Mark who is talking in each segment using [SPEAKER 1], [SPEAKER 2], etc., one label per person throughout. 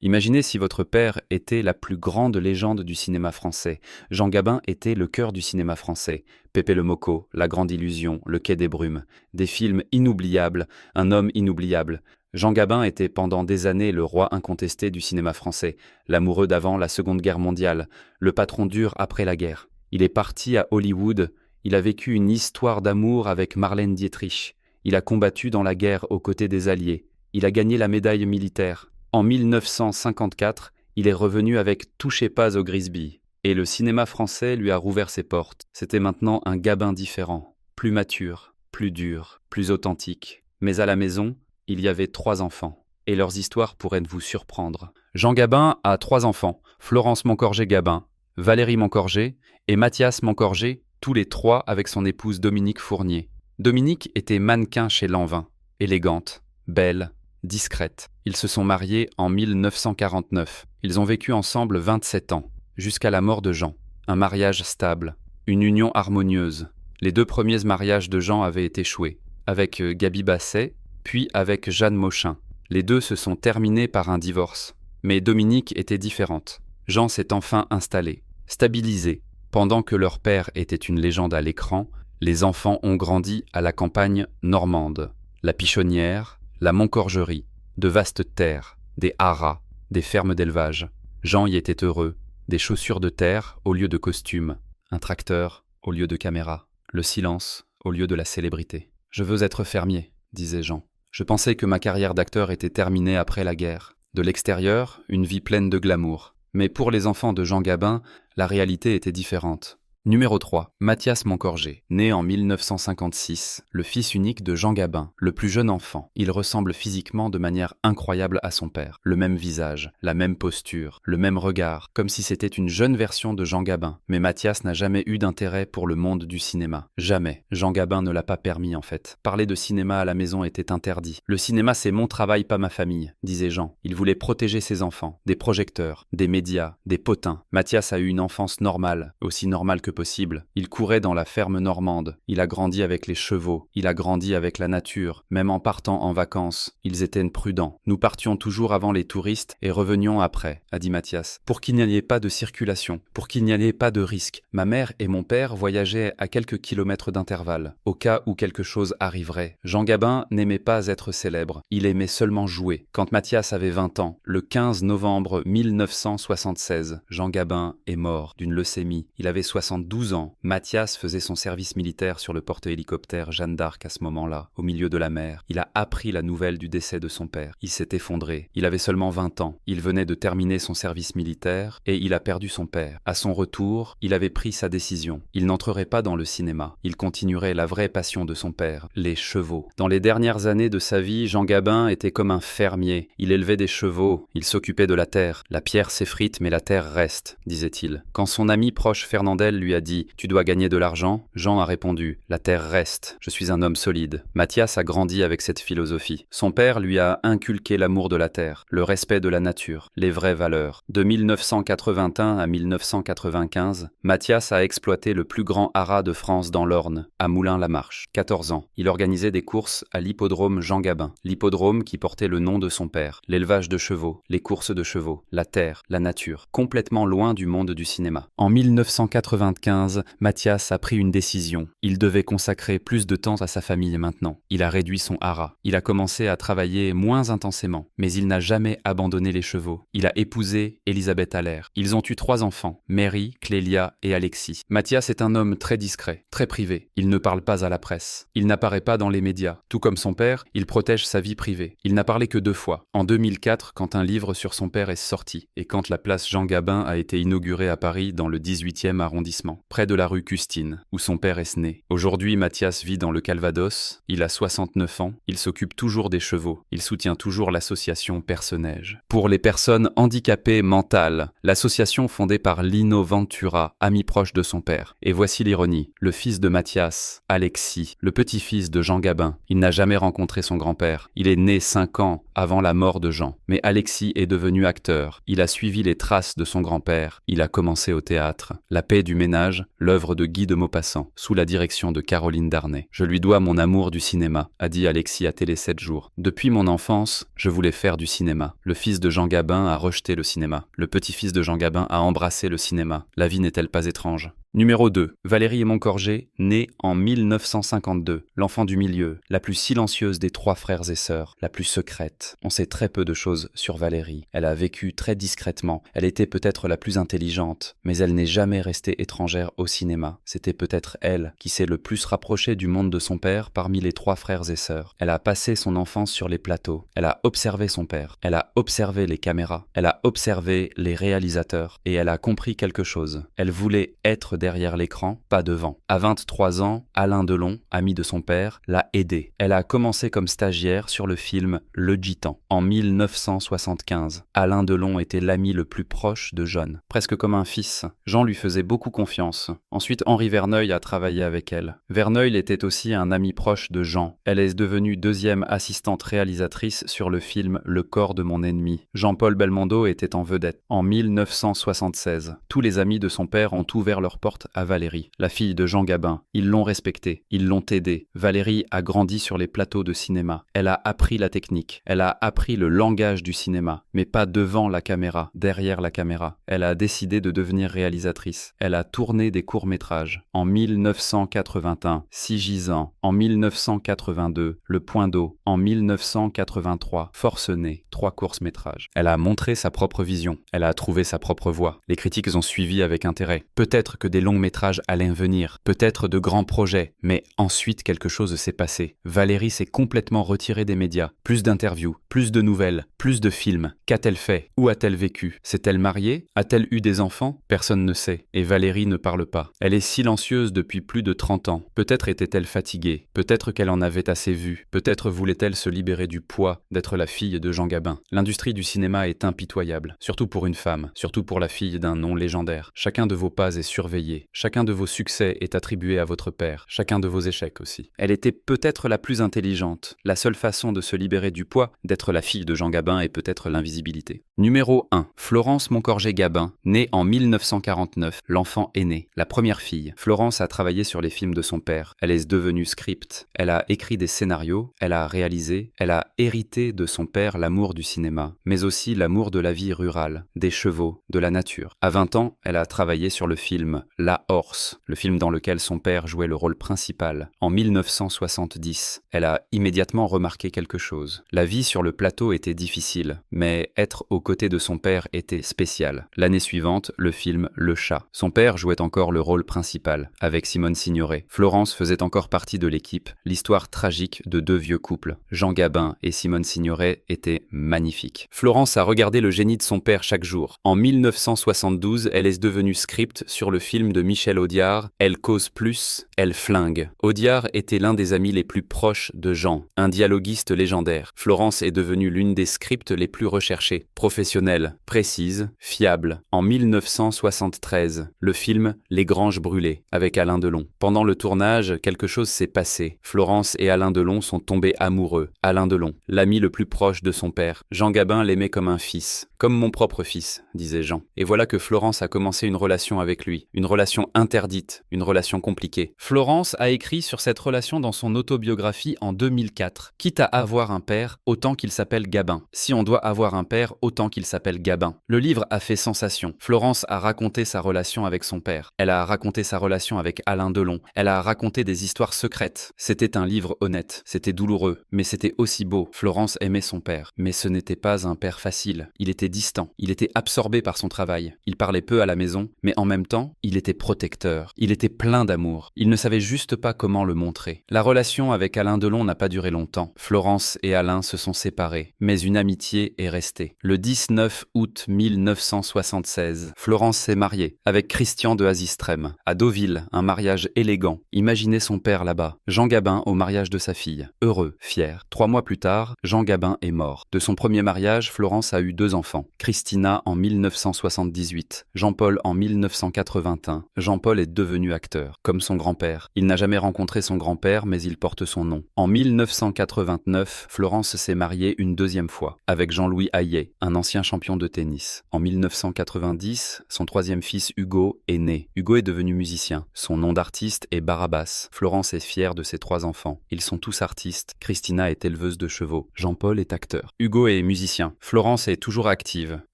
[SPEAKER 1] Imaginez si votre père était la plus grande légende du cinéma français. Jean Gabin était le cœur du cinéma français. Pépé le Mocco, La Grande Illusion, Le Quai des Brumes. Des films inoubliables, un homme inoubliable. Jean Gabin était pendant des années le roi incontesté du cinéma français, l'amoureux d'avant la Seconde Guerre mondiale, le patron dur après la guerre. Il est parti à Hollywood, il a vécu une histoire d'amour avec Marlène Dietrich. Il a combattu dans la guerre aux côtés des Alliés. Il a gagné la médaille militaire. En 1954, il est revenu avec Touchez pas au Grisby. Et le cinéma français lui a rouvert ses portes. C'était maintenant un Gabin différent, plus mature, plus dur, plus authentique. Mais à la maison, il y avait 3 enfants. Et leurs histoires pourraient vous surprendre. Jean Gabin a 3 enfants, Florence Moncorgé-Gabin, Valérie Moncorgé et Mathias Moncorgé, tous les 3 avec son épouse Dominique Fournier. Dominique était mannequin chez Lanvin, élégante, belle, discrète. Ils se sont mariés en 1949. Ils ont vécu ensemble 27 ans, jusqu'à la mort de Jean. Un mariage stable, une union harmonieuse. Les 2 premiers mariages de Jean avaient échoué, avec Gaby Basset, puis avec Jeanne Mauchin. Les 2 se sont terminés par un divorce. Mais Dominique était différente. Jean s'est enfin installé, stabilisé. Pendant que leur père était une légende à l'écran, les enfants ont grandi à la campagne normande. La Pichonnière, la Moncorgerie, de vastes terres, des haras, des fermes d'élevage. Jean y était heureux, des chaussures de terre au lieu de costumes, un tracteur au lieu de caméra, le silence au lieu de la célébrité. « Je veux être fermier », disait Jean. « Je pensais que ma carrière d'acteur était terminée après la guerre. De l'extérieur, une vie pleine de glamour. Mais pour les enfants de Jean Gabin, la réalité était différente. » Numéro 3. Mathias Moncorgé. Né en 1956, le fils unique de Jean Gabin, le plus jeune enfant. Il ressemble physiquement de manière incroyable à son père. Le même visage, la même posture, le même regard, comme si c'était une jeune version de Jean Gabin. Mais Mathias n'a jamais eu d'intérêt pour le monde du cinéma. Jamais. Jean Gabin ne l'a pas permis en fait. Parler de cinéma à la maison était interdit. Le cinéma c'est mon travail, pas ma famille, disait Jean. Il voulait protéger ses enfants, des projecteurs, des médias, des potins. Mathias a eu une enfance normale, aussi normale que possible. Il courait dans la ferme normande. Il a grandi avec les chevaux. Il a grandi avec la nature. Même en partant en vacances, ils étaient prudents. Nous partions toujours avant les touristes et revenions après, a dit Mathias, pour qu'il n'y ait pas de circulation, pour qu'il n'y ait pas de risque. Ma mère et mon père voyageaient à quelques kilomètres d'intervalle, au cas où quelque chose arriverait. Jean Gabin n'aimait pas être célèbre. Il aimait seulement jouer. Quand Mathias avait 20 ans, le 15 novembre 1976, Jean Gabin est mort d'une leucémie. Il avait 72 ans. Mathias faisait son service militaire sur le porte-hélicoptère Jeanne d'Arc à ce moment-là, au milieu de la mer. Il a appris la nouvelle du décès de son père. Il s'est effondré. Il avait seulement 20 ans. Il venait de terminer son service militaire et il a perdu son père. À son retour, il avait pris sa décision. Il n'entrerait pas dans le cinéma. Il continuerait la vraie passion de son père, les chevaux. Dans les dernières années de sa vie, Jean Gabin était comme un fermier. Il élevait des chevaux. Il s'occupait de la terre. La pierre s'effrite mais la terre reste, disait-il. Quand son ami proche Fernandel lui a dit « Tu dois gagner de l'argent », Jean a répondu « La terre reste, je suis un homme solide ». Mathias a grandi avec cette philosophie. Son père lui a inculqué l'amour de la terre, le respect de la nature, les vraies valeurs. De 1981 à 1995, Mathias a exploité le plus grand haras de France dans l'Orne, à Moulins-la-Marche. 14 ans, il organisait des courses à l'hippodrome Jean Gabin, l'hippodrome qui portait le nom de son père, l'élevage de chevaux, les courses de chevaux, la terre, la nature, complètement loin du monde du cinéma. En 1995, Mathias a pris une décision. Il devait consacrer plus de temps à sa famille maintenant. Il a réduit son haras. Il a commencé à travailler moins intensément, mais il n'a jamais abandonné les chevaux. Il a épousé Elisabeth Allaire. Ils ont eu 3 enfants, Mary, Clélia et Alexis. Mathias est un homme très discret, très privé. Il ne parle pas à la presse. Il n'apparaît pas dans les médias. Tout comme son père, il protège sa vie privée. Il n'a parlé que 2 fois. En 2004, quand un livre sur son père est sorti, et quand la place Jean Gabin a été inaugurée à Paris dans le 18e arrondissement, près de la rue Custine, où son père est né. Aujourd'hui, Mathias vit dans le Calvados, il a 69 ans, il s'occupe toujours des chevaux, il soutient toujours l'association Personneige. Pour les personnes handicapées mentales, l'association fondée par Lino Ventura, ami proche de son père. Et voici l'ironie, le fils de Mathias, Alexis, le petit-fils de Jean Gabin, il n'a jamais rencontré son grand-père. Il est né 5 ans avant la mort de Jean. Mais Alexis est devenu acteur, il a suivi les traces de son grand-père, il a commencé au théâtre. La paix du ménage Ménage, l'œuvre de Guy de Maupassant, sous la direction de Caroline Darnay. Je lui dois mon amour du cinéma, a dit Alexis à Télé 7 jours. Depuis mon enfance, je voulais faire du cinéma. Le fils de Jean Gabin a rejeté le cinéma. Le petit-fils de Jean Gabin a embrassé le cinéma. La vie n'est-elle pas étrange ? Numéro 2. Valérie Moncorgé, née en 1952, l'enfant du milieu, la plus silencieuse des 3 frères et sœurs, la plus secrète. On sait très peu de choses sur Valérie. Elle a vécu très discrètement. Elle était peut-être la plus intelligente, mais elle n'est jamais restée étrangère au cinéma. C'était peut-être elle qui s'est le plus rapprochée du monde de son père parmi les 3 frères et sœurs. Elle a passé son enfance sur les plateaux. Elle a observé son père. Elle a observé les caméras. Elle a observé les réalisateurs. Et elle a compris quelque chose. Elle voulait être derrière l'écran, pas devant. À 23 ans, Alain Delon, ami de son père, l'a aidée. Elle a commencé comme stagiaire sur le film Le Gitan. En 1975, Alain Delon était l'ami le plus proche de Jeanne, presque comme un fils. Jean lui faisait beaucoup confiance. Ensuite, Henri Verneuil a travaillé avec elle. Verneuil était aussi un ami proche de Jean. Elle est devenue 2e assistante réalisatrice sur le film Le corps de mon ennemi. Jean-Paul Belmondo était en vedette. En 1976, tous les amis de son père ont ouvert leurs portes à Valérie, la fille de Jean Gabin. Ils l'ont respectée, ils l'ont aidée. Valérie a grandi sur les plateaux de cinéma. Elle a appris la technique, elle a appris le langage du cinéma, mais pas devant la caméra, derrière la caméra. Elle a décidé de devenir réalisatrice. Elle a tourné des courts-métrages. En 1981, Sigisant. En 1982, Le Point d'eau. En 1983, Forcené. 3 courts-métrages. Elle a montré sa propre vision. Elle a trouvé sa propre voie. Les critiques ont suivi avec intérêt. Peut-être que des longs-métrages allaient venir, peut-être de grands projets, mais ensuite quelque chose s'est passé. Valérie s'est complètement retirée des médias. Plus d'interviews, plus de nouvelles, plus de films. Qu'a-t-elle fait? Où a-t-elle vécu? S'est-elle mariée? A-t-elle eu des enfants? Personne ne sait. Et Valérie ne parle pas. Elle est silencieuse depuis plus de 30 ans. Peut-être était-elle fatiguée. Peut-être qu'elle en avait assez vu. Peut-être voulait-elle se libérer du poids d'être la fille de Jean Gabin. L'industrie du cinéma est impitoyable, surtout pour une femme, surtout pour la fille d'un nom légendaire. Chacun de vos pas est surveillé. Chacun de vos succès est attribué à votre père. Chacun de vos échecs aussi. Elle était peut-être la plus intelligente. La seule façon de se libérer du poids d'être la fille de Jean Gabin est peut-être l'invisibilité. Numéro 1. Florence Moncorgé-Gabin, née en 1949, l'enfant aîné, la première fille. Florence a travaillé sur les films de son père. Elle est devenue script. Elle a écrit des scénarios, elle a réalisé, elle a hérité de son père l'amour du cinéma, mais aussi l'amour de la vie rurale, des chevaux, de la nature. À 20 ans, elle a travaillé sur le film La Horse, le film dans lequel son père jouait le rôle principal. En 1970, elle a immédiatement remarqué quelque chose. La vie sur le plateau était difficile, mais être aux côtés de son père était spécial. L'année suivante, le film Le Chat. Son père jouait encore le rôle principal, avec Simone Signoret. Florence faisait encore partie de l'équipe. L'histoire tragique de 2 vieux couples, Jean Gabin et Simone Signoret, était magnifique. Florence a regardé le génie de son père chaque jour. En 1972, elle est devenue script sur le film de Michel Audiard, Elle cause plus, elle flingue. Audiard était l'un des amis les plus proches de Jean, un dialoguiste légendaire. Florence est devenue l'une des scripts les plus recherchées, professionnelle, précise, fiable. En 1973, le film Les Granges brûlées, avec Alain Delon. Pendant le tournage, quelque chose s'est passé. Florence et Alain Delon sont tombés amoureux. Alain Delon, l'ami le plus proche de son père. Jean Gabin l'aimait comme un fils. Comme mon propre fils, disait Jean. Et voilà que Florence a commencé une relation avec lui. Une relation interdite, une relation compliquée. Florence a écrit sur cette relation dans son autobiographie en 2004. Quitte à avoir un père, autant qu'il s'appelle Gabin. Si on doit avoir un père, autant qu'il s'appelle Gabin. Le livre a fait sensation. Florence a raconté sa relation avec son père. Elle a raconté sa relation avec Alain Delon. Elle a raconté des histoires secrètes. C'était un livre honnête. C'était douloureux, mais c'était aussi beau. Florence aimait son père, mais ce n'était pas un père facile. Il était distant. Il était absorbé par son travail. Il parlait peu à la maison, mais en même temps, il était protecteur. Il était plein d'amour. Il ne savait juste pas comment le montrer. La relation avec Alain Delon n'a pas duré longtemps. Florence et Alain se sont séparés, mais une amitié est restée. Le 19 août 1976, Florence s'est mariée avec Christian de Hazistrem, à Deauville, un mariage élégant. Imaginez son père là-bas, Jean Gabin au mariage de sa fille. Heureux, fier. 3 mois plus tard, Jean Gabin est mort. De son premier mariage, Florence a eu 2 enfants. Christina en 1978, Jean-Paul en 1981 Gabin. Jean-Paul est devenu acteur, comme son grand-père. Il n'a jamais rencontré son grand-père, mais il porte son nom. En 1989, Florence s'est mariée une deuxième fois, avec Jean-Louis Hayet, un ancien champion de tennis. En 1990, son troisième fils Hugo est né. Hugo est devenu musicien. Son nom d'artiste est Barabas. Florence est fière de ses 3 enfants. Ils sont tous artistes. Christina est éleveuse de chevaux. Jean-Paul est acteur. Hugo est musicien. Florence est toujours active.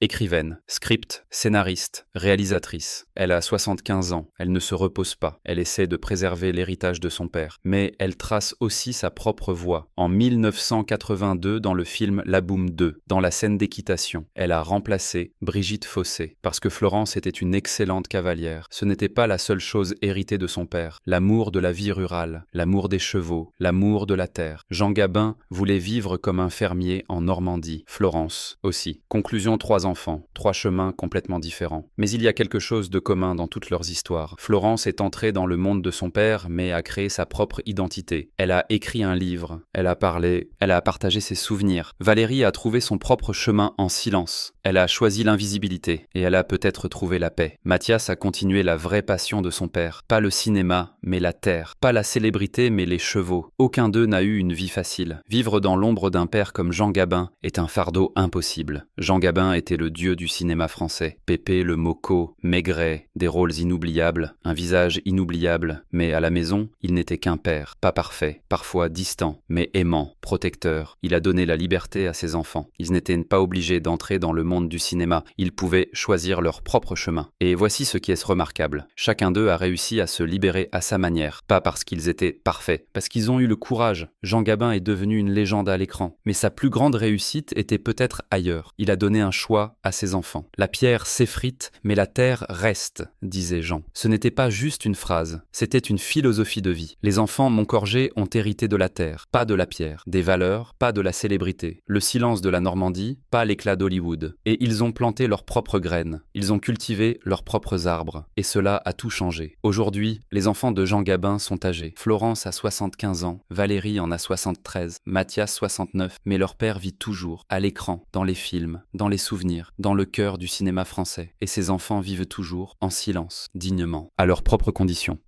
[SPEAKER 1] Écrivaine, script, scénariste, réalisatrice. Elle a 75 ans. Elle ne se repose pas. Elle essaie de préserver l'héritage de son père. Mais elle trace aussi sa propre voie. En 1982, dans le film La Boum 2, dans la scène d'équitation, elle a remplacé Brigitte Fossé. Parce que Florence était une excellente cavalière. Ce n'était pas la seule chose héritée de son père. L'amour de la vie rurale, l'amour des chevaux, l'amour de la terre. Jean Gabin voulait vivre comme un fermier en Normandie. Florence aussi. Conclusion, 3 enfants, 3 chemins complètement différents. Mais il y a quelque chose de commun dans toutes leurs histoires. Florence est entrée dans le monde de son père, mais a créé sa propre identité. Elle a écrit un livre, elle a parlé, elle a partagé ses souvenirs. Valérie a trouvé son propre chemin en silence. Elle a choisi l'invisibilité, et elle a peut-être trouvé la paix. Mathias a continué la vraie passion de son père. Pas le cinéma, mais la terre. Pas la célébrité, mais les chevaux. Aucun d'eux n'a eu une vie facile. Vivre dans l'ombre d'un père comme Jean Gabin est un fardeau impossible. Jean Gabin était le dieu du cinéma français. Pépé, le Mocco, Maigret, des rôles inoubliables, un visage inoubliable. Mais à la maison, il n'était qu'un père. Pas parfait, parfois distant, mais aimant, protecteur. Il a donné la liberté à ses enfants. Ils n'étaient pas obligés d'entrer dans le monde du cinéma. Ils pouvaient choisir leur propre chemin. Et voici ce qui est remarquable. Chacun d'eux a réussi à se libérer à sa manière. Pas parce qu'ils étaient parfaits, parce qu'ils ont eu le courage. Jean Gabin est devenu une légende à l'écran. Mais sa plus grande réussite était peut-être ailleurs. Il a donné un choix à ses enfants. La pierre s'effrite, mais la terre reste, disait Jean. Ce n'était pas juste une phrase, c'était une philosophie de vie. Les enfants Moncorgé ont hérité de la terre, pas de la pierre. Des valeurs, pas de la célébrité. Le silence de la Normandie, pas l'éclat d'Hollywood. Et ils ont planté leurs propres graines. Ils ont cultivé leurs propres arbres. Et cela a tout changé. Aujourd'hui, les enfants de Jean Gabin sont âgés. Florence a 75 ans, Valérie en a 73, Mathias 69, mais leur père vit toujours, à l'écran, dans les films, dans les souvenirs, dans le cœur du cinéma français. Et ces enfants vivent toujours, en silence, dignement, à leurs propres conditions.